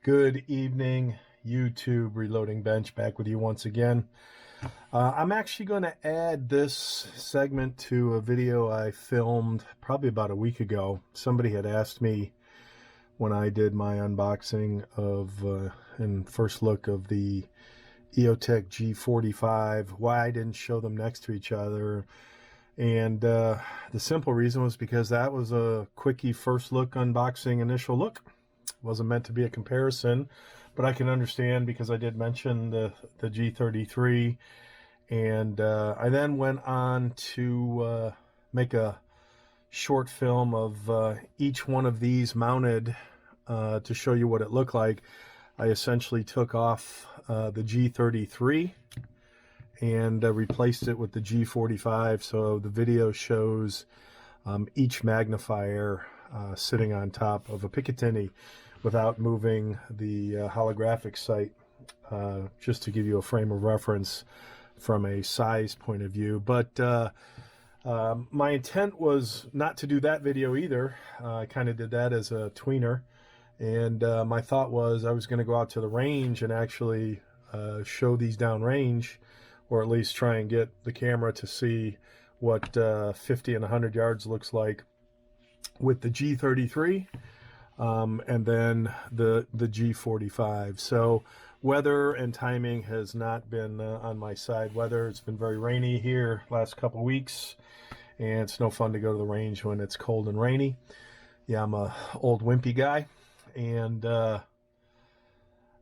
Good evening, YouTube. Reloading Bench back with you once again. I'm actually going to add this segment to a video I filmed probably about a week ago. Somebody had asked me when I did my unboxing of and first look of the EOTECH G45 why I didn't show them next to each other. And the simple reason was because that was a quickie first look unboxing initial look. Wasn't meant to be a comparison, but I can understand because I did mention the G33, and I then went on to make a short film of each one of these mounted to show you what it looked like. I essentially took off the G33 and replaced it with the G45, so the video shows each magnifier sitting on top of a picatinny without moving the holographic sight, just to give you a frame of reference from a size point of view. But my intent was not to do that video either. I kind of did that as a tweener, and my thought was I was going to go out to the range and actually show these downrange, or at least try and get the camera to see what 50 and 100 yards looks like with the G33, and then the G45. So weather and timing has not been on my side. Weather, it's been very rainy here last couple weeks, and it's no fun to go to the range when it's cold and rainy. Yeah, I'm a old wimpy guy, and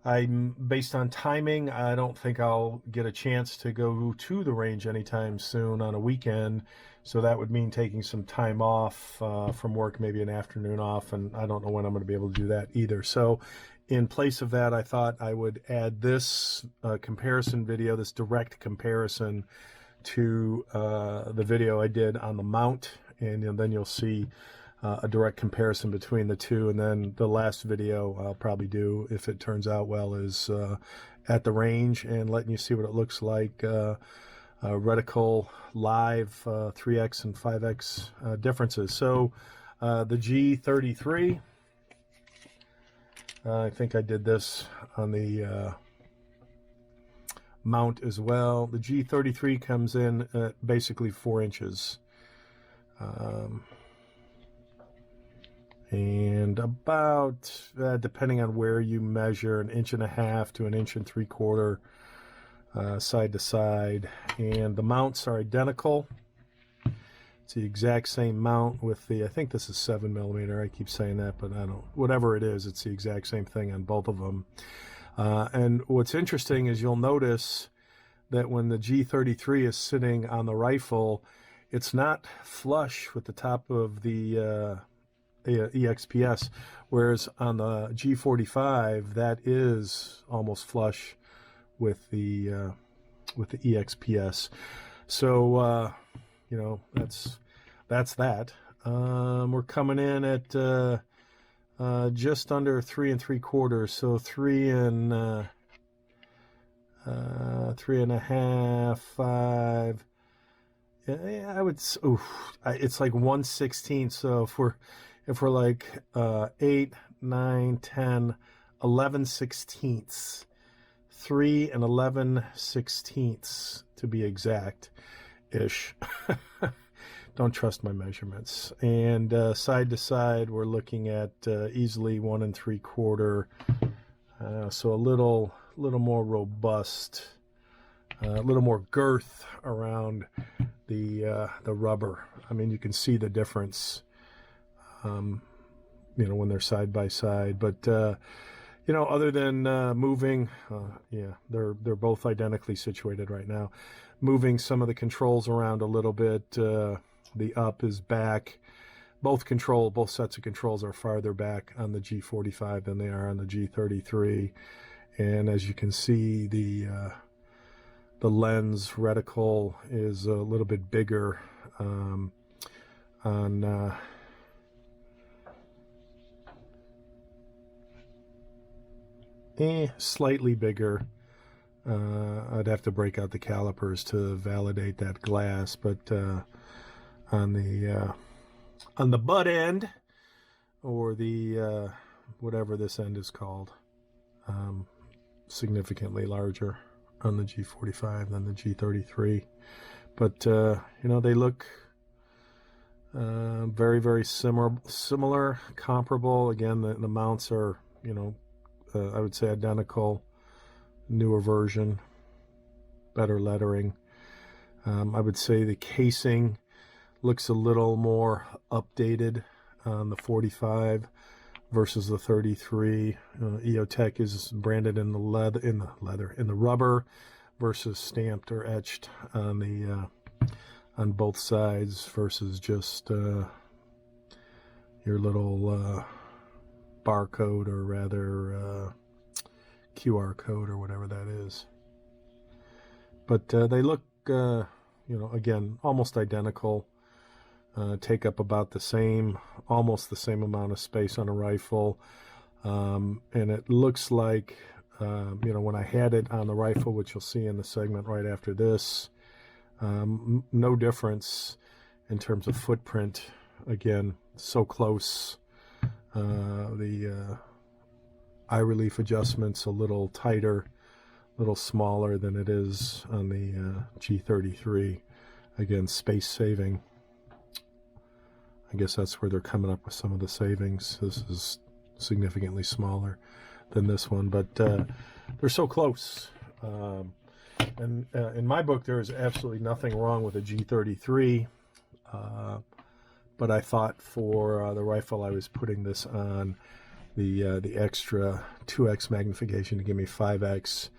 I'm based on timing, I don't think I'll get a chance to go to the range anytime soon on a weekend. So that would mean taking some time off from work, maybe an afternoon off, and I don't know when I'm going to be able to do that either. So in place of that, I thought I would add this comparison video, this direct comparison to the video I did on the mount, and then you'll see a direct comparison between the two. And then the last video I'll probably do, if it turns out well, is at the range and letting you see what it looks like reticle live 3x and 5x differences. So the G33, I think I did this on the mount as well. The G33 comes in at basically 4 inches. And about, depending on where you measure, 1.5 inches to 1.75 inches side to side. And the mounts are identical. It's the exact same mount with the, I think this is 7mm. I keep saying that, but I don't, whatever it is, it's the exact same thing on both of them. And what's interesting is you'll notice that when the G33 is sitting on the rifle, it's not flush with the top of the EXPS, whereas on the G45 that is almost flush with the EXPS. So you know, that's that. We're coming in at just under 3 3/4, so 3.5, 5. Yeah, I would. It's like 1/16. So if we're like 8, 9, 10, 11/16, 3 and 11/16 to be exact ish. Don't trust my measurements. And side to side, we're looking at easily 1 3/4. So a little more robust, a little more girth around the rubber. I mean, you can see the difference. You know, when they're side by side, but you know, other than moving, yeah, they're both identically situated right now. Moving some of the controls around a little bit. The up is back. Both sets of controls are farther back on the G45 than they are on the G33, and as you can see, the lens reticle is a little bit bigger on slightly bigger. I'd have to break out the calipers to validate that glass, but on the butt end, or the whatever this end is called, significantly larger on the G45 than the G33. But you know, they look very, very similar, comparable. Again, the mounts are, you know, I would say identical, newer version, better lettering. I would say the casing looks a little more updated on the 45 versus the 33. EOTECH is branded in the rubber versus stamped or etched on the on both sides versus just your little barcode, or rather QR code, or whatever that is. But they look, you know, again, almost identical. Take up about the same, almost the same amount of space on a rifle. And it looks like, you know, when I had it on the rifle, which you'll see in the segment right after this, no difference in terms of footprint. Again, so close. The eye relief adjustments a little tighter, a little smaller than it is on the G33. Again, space saving. I guess that's where they're coming up with some of the savings. This is significantly smaller than this one, but they're so close. And in my book, there is absolutely nothing wrong with a G33, but I thought for the rifle I was putting this on, the extra 2x magnification to give me 5x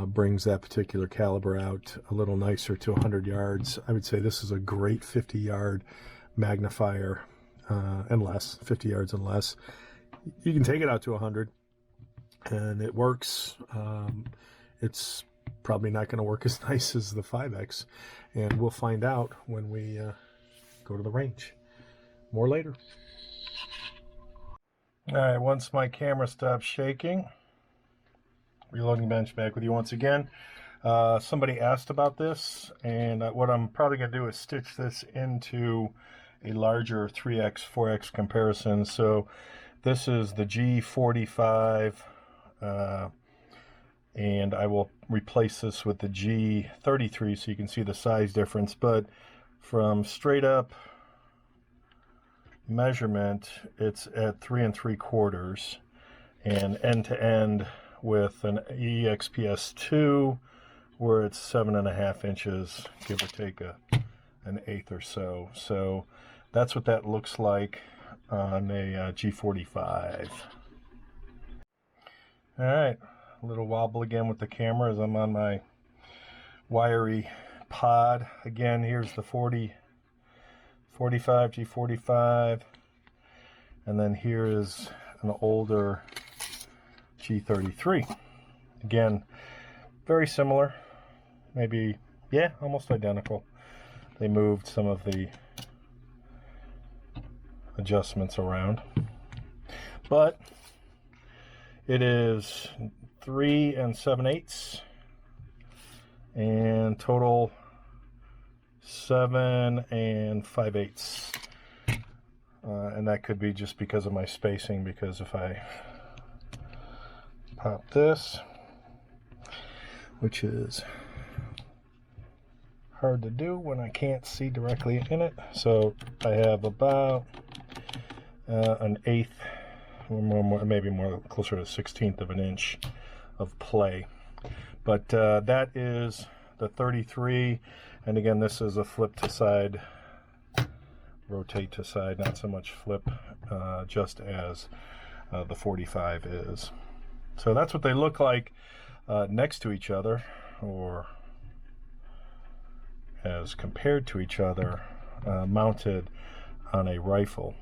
brings that particular caliber out a little nicer to 100 yards. I would say this is a great 50-yard magnifier and less, 50 yards and less. You can take it out to 100 and it works. It's probably not going to work as nice as the 5x, and we'll find out when we go to the range. More later. All right, once my camera stops shaking, reloading bench back with you once again. Somebody asked about this, and what I'm probably going to do is stitch this into a larger 3x, 4x comparison. So this is the G45, and I will replace this with the G33 so you can see the size difference. But from straight up measurement, it's at 3 3/4, and end to end with an EXPS 2, where it's 7.5 inches, give or take an eighth or so. So that's what that looks like on a G45. All right, a little wobble again with the camera as I'm on my wiry pod. Again, here's the 45 G45, and then here is an older G33. Again, very similar, maybe, yeah, almost identical. They moved some of the adjustments around, but it is 3 7/8 and total 7 5/8, and that could be just because of my spacing, because if I pop this, which is hard to do when I can't see directly in it, so I have about an eighth, or maybe more, closer to 1/16 of an inch of play. But that is the 33, and again, this is a flip to side, rotate to side, not so much flip, just as the 45 is. So that's what they look like next to each other, or as compared to each other, mounted on a rifle.